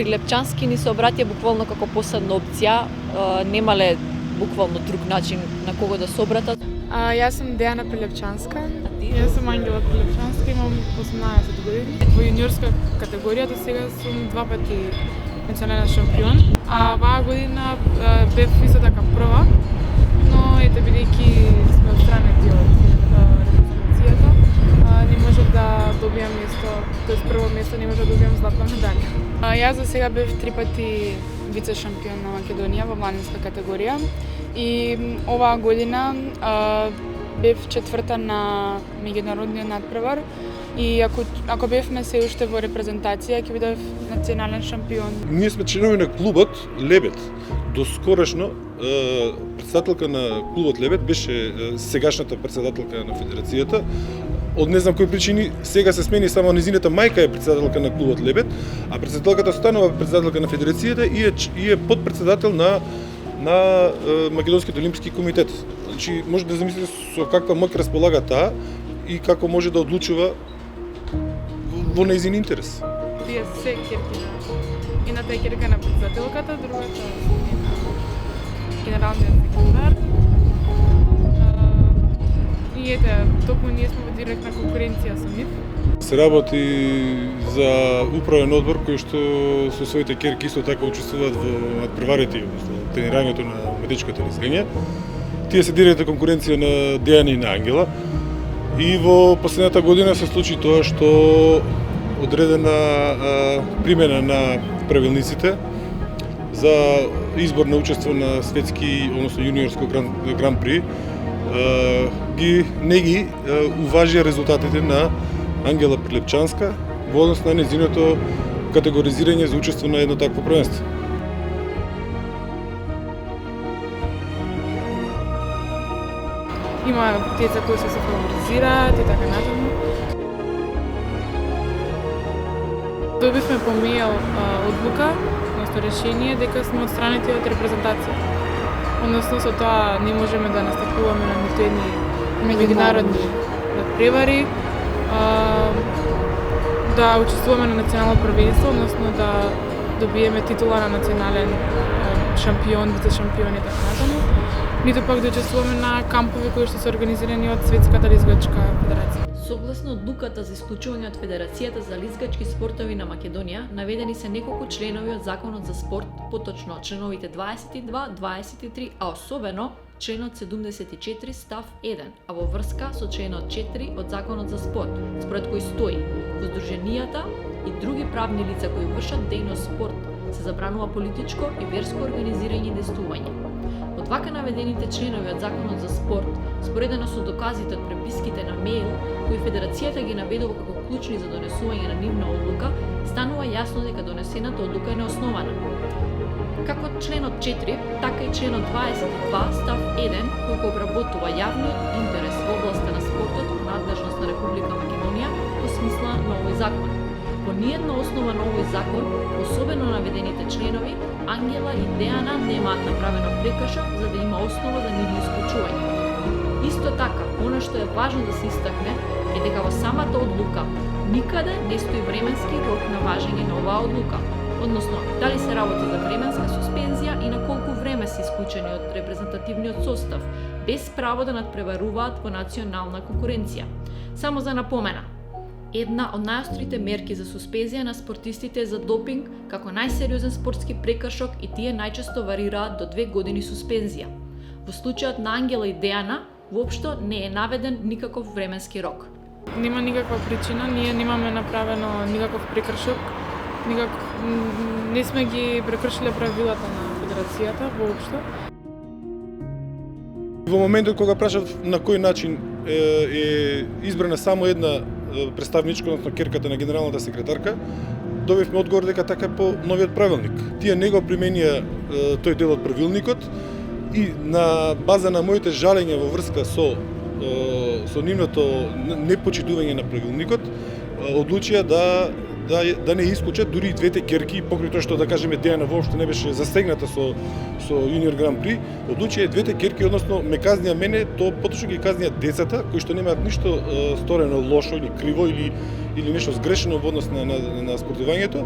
Прилепчански ни се обратија буквално како последна опција, немале буквално друг начин на кого да се обратат. Јас сум Дејана Прилепчанска. Јас сум Ангела Прилепчанска, имам 18 години. Во јуниорска категорија до сега сум 2 пати национален шампион. А оваа година бев исто така прва, но ете бидејќи сме отстранети од репрезентацијата, не можев да добијам место, тоест прво место не можев да добијам златна медалја. Јас за сега бев 3 пати вице шампион на Македонија во младинска категорија и оваа година бев четврта на меѓународниот надпревар и ако бевме се уште во репрезентација ќе бидев национален шампион. Ние сме членови на клубот Лебед. Доскорешно председателка на клубот Лебед беше сегашната председателка на федерацијата. Од не знам кои причини сега се смени само незината мајка е председателка на клубот Лебед, а председателката останува председателка на федерацијата и е подпредседател на Македонскиот олимписки комитет. Значи може да замислите со каква моќ располага таа и како може да одлучува во нејзин интерес. Тие се керки на едната е керка на председателката, другата е на генералниот секретар. И ете, токму ние сме во директна конкуренција со нив. Се работи за управен одбор кој што со своите керки исто така учествуваат во надпреварите, односно тренирањето на медичкото лизгање. Тие се директна конкуренција на Дејана и на Ангела. И во последната година се случи тоа што одредена примена на правилниците за избор на учество на светски, односно јуниорско гран при, не ги уважија резултатите на Ангела Прилепчанска во однос на нејзиното категоризирање за учество на едно такво првенство. Има деца кои се фаворизираат и така натаму. Добивме по мејл одлука, односно решение дека сме отстранети од репрезентација. Односно со тоа не можеме да настапуваме на ниту едни меѓународни надпревари, да учествуваме на национално првенство, односно да добиеме титула на национален шампион, вице шампион и така натаму. Ниту пак да учествуваме на кампови кои што се организирани од Светската лизгачка федерација. Согласно одлуката за исклучување од Федерацијата за лизгачки спортови на Македонија, наведени се неколку членови од Законот за спорт, поточно членовите 22, 23, а особено членот 74 став 1, а во врска со членот 4 од Законот за спорт, според кој стои: во здруженијата и други правни лица кои вршат дејност спорт се забранува политичко и верско организирање и действување. Од вака наведените членови од Законот за спорт, споредено со доказите од преписките на мејл, кои Федерацијата ги наведува како клучни за донесување на нивна одлука, станува јасно дека донесената одлука е неоснована. Како членот 4, така и членот 22 став 1, кој го обработува јавниот интерес во областа на спортот во надлежност на Република Македонија во смисла на овој закон. По ниедна основа на овој закон, особено наведените членови, Ангела и Дејана немаат направено прекршок за да има основа за нивно исклучување. Исто така, она што е важно да се истакне е дека во самата одлука никаде не стои временски рок на важење на оваа одлука, односно дали се работи за временска суспензија и на колку време се исклучени од репрезентативниот состав, без право да надпреваруваат во национална конкуренција. Само за напомена, една од најострите мерки за суспензија на спортистите е за допинг како најсериозен спортски прекршок и тие најчесто варираат до 2 години суспензија. Во случајот на Ангела и Дејана, воопшто не е наведен никаков временски рок. Нема никаква причина, ние немаме направено никаков прекршок, не сме ги прекршиле правилата на федерацијата воопшто. Во моментот кога прашав на кој начин е избрана само една представничка, односно керката на генералната секретарка, добивме одговор дека така по новиот правилник. Тие не го применија тој дел од правилникот и на база на моите жалења во врска со нивното непочитување на правилникот, одлучија да да не исклучат дури и двете ќерки, покрај тоа што да кажеме Дејана воопшто не беше засегната со Јуниор Гран При, одлучија двете ќерки, односно ме казнија мене, то поточно ги казнија децата кои што немаат ништо сторено лошо или криво или нешто сгрешено во однос на спортувањето,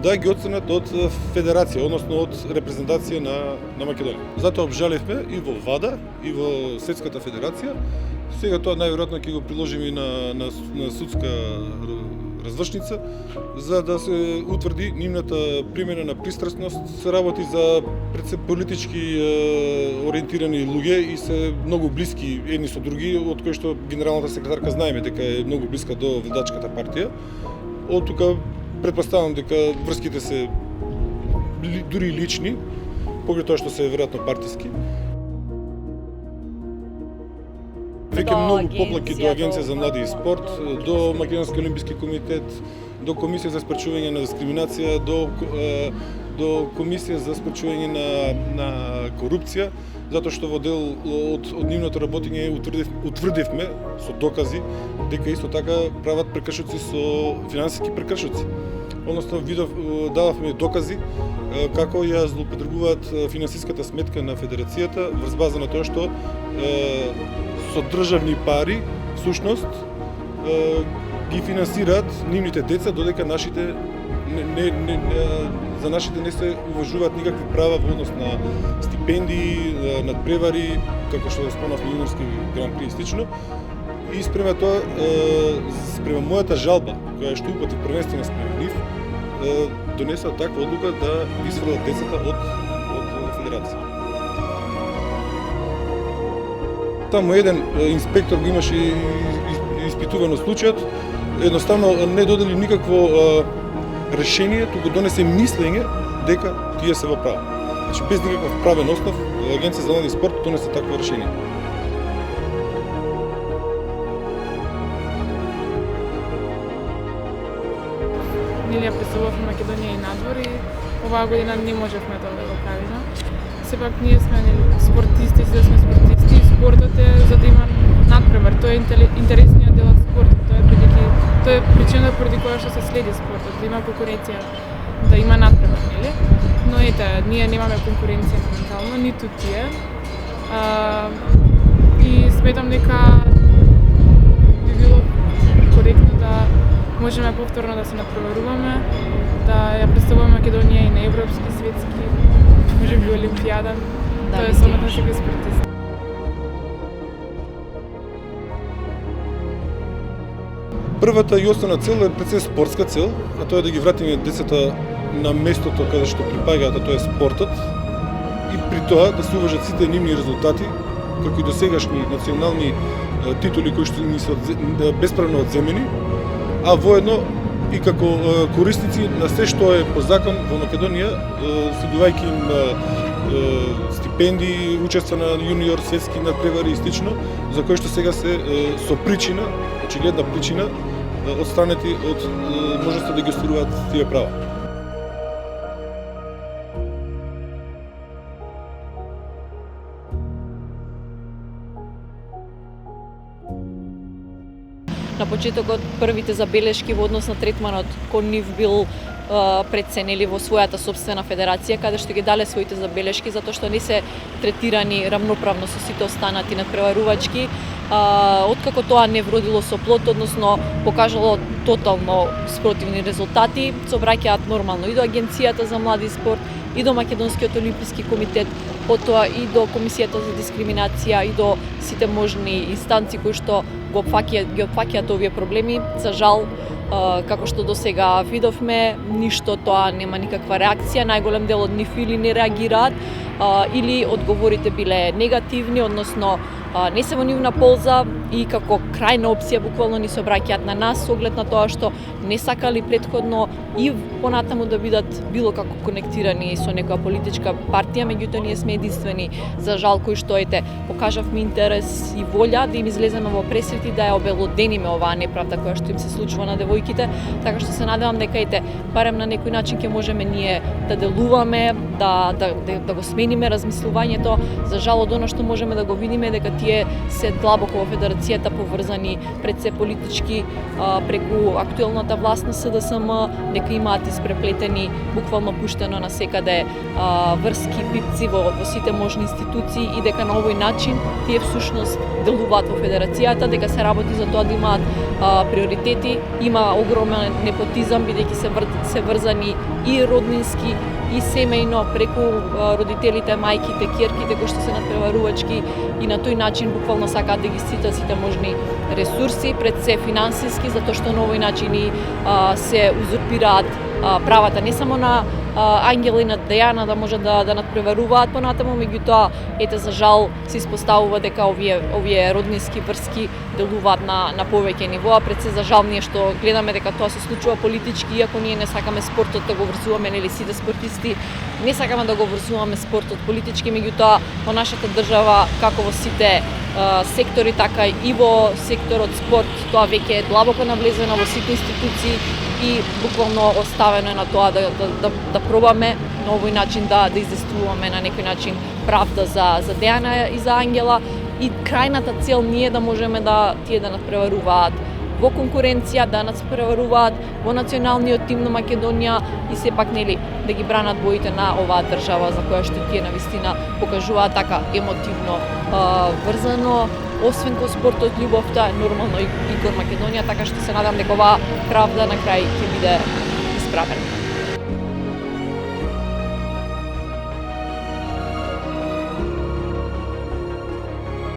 да ги отстранат од федерација, односно од репрезентација на Македонија. Затоа обжаливме и во ВАДА и во Светската федерација. Сега тоа најверојатно ќе го приложиме и на судска развршница, за да се утврди нивната примена на пристрасност. Се работи за политички ориентирани луѓе и се многу блиски едни со други, од кои што генералната секретарка знаеме дека е многу блиска до влдачката партија. Од тука претпоставам дека врските се дури лични, покрај тоа што се веројатно партиски. Веќе многу поплаки до Агенција за млади и спорт, до Македонски олимписки комитет, до Комисија за спречување на дискриминација, до Комисија за спречување на корупција, затоа што во дел од нивното работење утврдивме со докази дека исто така прават прекршоци со финансиски прекршоци. Односно дававме докази како ја злоупотребуваат финансиската сметка на федерацијата врз база на тоа што со државни пари, всушност, ги финансираат нивните деца, додека нашите за нашите не се уважуваат никакви права во однос на стипендии, надпревари, како што спомнавме Јуниорски Гран При и слично. И спрема тоа, спрема мојата жалба, која што упати првенствено спрема нив, донесува таква одлука да изврлат децата од федерација. Таму еден инспектор го имаше испитувано случајот, едноставно не додели никакво решение, туку донесе мислење дека тие се во право. Значи без никаков правен основ, Агенција за млади и спорт донесе такво решение. Ние ја преселувавме Македонија и надвор и оваа година не можевме тоа да го правиме. Сепак ние сме спортисти, да сме спортисти и спортот е за да има надпревар. Тоа е интересниот дел од спортот. Тоа е причина поради која што се следи спортот, да има конкуренција, да има надпревар, нели? Но ете, ние немаме конкуренција моментално, ниту тие. И сметам дека би било коректно да можеме повторно да се надпреваруваме, да ја представуваме Македонија и на европски, светски, може би олимпијада. Тоа е само да се ги спортисти. Првата и основна цел е пред се спортска цел, а тоа е да ги вратиме децата на местото каде што припагаат, а тоа е спортот, и при тоа да се уважат сите нивни резултати, како и досегашни национални титули кои што ни се бесправно одземени, а воедно и како корисници на се што е по закон во Македонија, следувајќи им стипендии, учество на јуниор, светски надпревари и слично, за кои што сега се со причина, очигледна причина, одстранети од можноста да ги остваруваат тие права. На почетокот првите забелешки во однос на третманот кон нив бил преценели во својата собствена федерација, каде што ги дале своите забелешки, затоа што не се третирани рамноправно со сите останати надпреварувачки. Откако тоа не вродило со плод, односно покажало тотално спротивни резултати, се обраќаат нормално и до Агенцијата за млади и спорт, и до Македонскиот олимписки комитет, потоа и до Комисијата за дискриминација, и до сите можни инстанции кои што ги опфаќаат овие проблеми. За жал, како што до сега видовме, ништо тоа нема никаква реакција, најголем дел од нив или не реагираат, или одговорите биле негативни, односно не се во нивна полза и како крајна опција буквално ни се обраќаат на нас со оглед на тоа што не сакали претходно и понатаму да бидат било како конектирани со некоја политичка партија, меѓутоа ние сме единствени, за жал, кои што покажавме интерес и волја да им излеземе во пресрети, да ја обелодениме оваа неправда која што им се случува на девојките девојките, така што се надевам дека барем на некој начин ќе можеме ние да делуваме, да го смениме размислувањето. За жал од она што можеме да го видиме дека тие се длабоко во федерацијата поврзани пред се политички преку актуелната власт на СДСМ, дека имаат испреплетени, буквално пуштено на секаде врски, пипци во сите можни институции и дека на овој начин тие всушност делуваат во федерацијата, дека се работи за тоа да имаат приоритети, има огромен непотизам бидејќи се врзани и роднински и семејно преку родителите, мајките, ќерките кои што се надпреварувачки и на тој начин буквално сакаат да ги ститат сите можни ресурси, пред се финансиски, затоа што на овој начин и се узурпираат правата не само на Ангела и на Дејана да може да надпреваруваат понатаму, меѓутоа за жал се испоставува дека овие роднински врски делуваат на повеќе нивоа. Пред се за жал ние што гледаме дека тоа се случува политички, иако ние не сакаме спортот да го врзуваме, нели сите спортисти не сакаме да го врзуваме спортот политички, меѓутоа во нашата држава како во сите сектори, така и во секторот спорт, тоа веќе е длабоко навлезено во сите институции и буквално оставено е на тоа да пробаме на овој начин да издействуваме на некој начин правда за Дејана и за Ангела и крајната цел ние да можеме да тие да надпреваруваат во конкуренција, да надпреваруваат во националниот тим на Македонија и сепак нели да ги бранат боите на оваа држава за која што тие навистина покажуваат така емотивно врзано. Освен кон спортот, љубовта е нормално и кон Македонија, така што се надам дека оваа правда на крај ќе биде исправена.